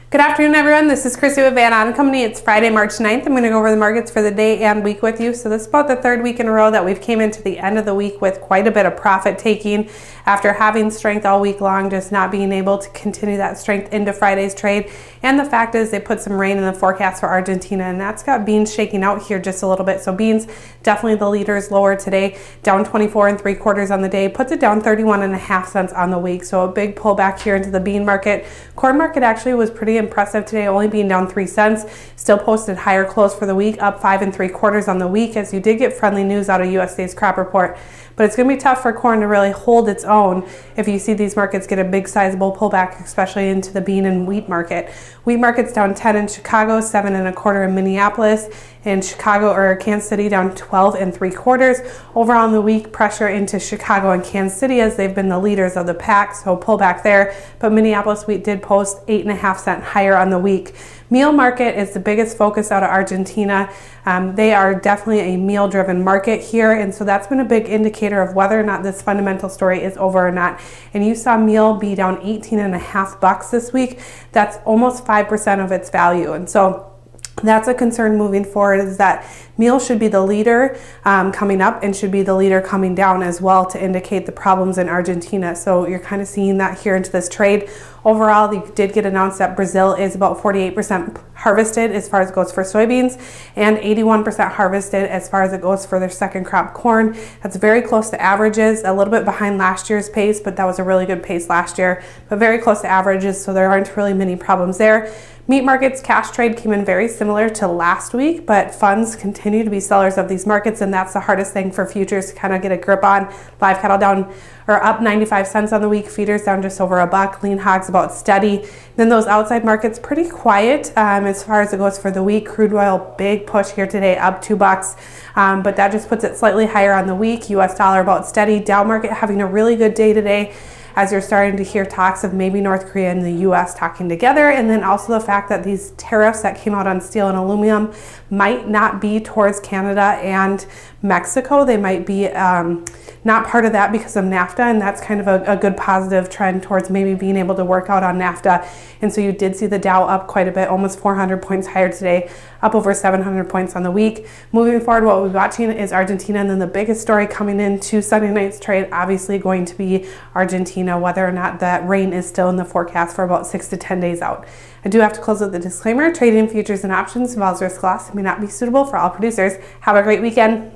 Good afternoon, everyone. This is Chrissy with Ahn Co. It's Friday, March 9th. I'm going to go over the markets for the day and week with you. So this is about the third week in a row that we've came into the end of the week with quite a bit of profit taking after having strength all week long, just not being able to continue that strength into Friday's trade. And the fact is they put some rain in the forecast for Argentina, and that's got beans shaking out here just a little bit. So beans definitely the leaders lower today, down 24 3/4 on the day, puts it down 31.5 cents on the week. So a big pullback here into the bean market. Corn market actually was pretty impressive today, only being down 3 cents. Still posted higher close for the week, up 5 3/4 on the week, as you did get friendly news out of USDA's crop report. But it's going to be tough for corn to really hold its own if you see these markets get a big sizable pullback, especially into the bean and wheat market. Wheat market's down 10 in Chicago, 7 1/4 in Minneapolis. In Chicago or Kansas City down 12 3/4. Overall in the week, pressure into Chicago and Kansas City as they've been the leaders of the pack, so pullback there. But Minneapolis wheat did post 8.5 cents higher on the week. Meal market is the biggest focus out of Argentina. They are definitely a meal driven market here, and so that's been a big indicator of whether or not this fundamental story is over or not. And you saw meal be down 18.5 bucks this week. That's almost 5% of its value, and so that's a concern moving forward, is that meal should be the leader coming up and should be the leader coming down as well to indicate the problems in Argentina. So you're kind of seeing that here into this trade. Overall, they did get announced that Brazil is about 48% harvested as far as it goes for soybeans and 81% harvested as far as it goes for their second crop corn. That's very close to averages, a little bit behind last year's pace, but that was a really good pace last year, but very close to averages, so there aren't really many problems there. Meat markets cash trade came in very similar to last week, but funds continue to be sellers of these markets, and that's the hardest thing for futures to kind of get a grip on. Live cattle down or up 95 cents on the week, feeders down just over a buck, lean hogs about steady. Then those outside markets pretty quiet as far as it goes for the week. Crude oil, big push here today, up 2 bucks, but that just puts it slightly higher on the week. US dollar about steady. Dow market having a really good day today, as you're starting to hear talks of maybe North Korea and the US talking together, and then also the fact that these tariffs that came out on steel and aluminum might not be towards Canada and Mexico. They might be not part of that because of NAFTA, and that's kind of a good positive trend towards maybe being able to work out on NAFTA. And so you did see the Dow up quite a bit, almost 400 points higher today, up over 700 points on the week. Moving forward, what we'll be watching is Argentina, and then the biggest story coming into Sunday night's trade, obviously going to be Argentina, whether or not that rain is still in the forecast for about 6 to 10 days out. I do have to close with a disclaimer. Trading futures and options involves risk loss and may not be suitable for all producers. Have a great weekend.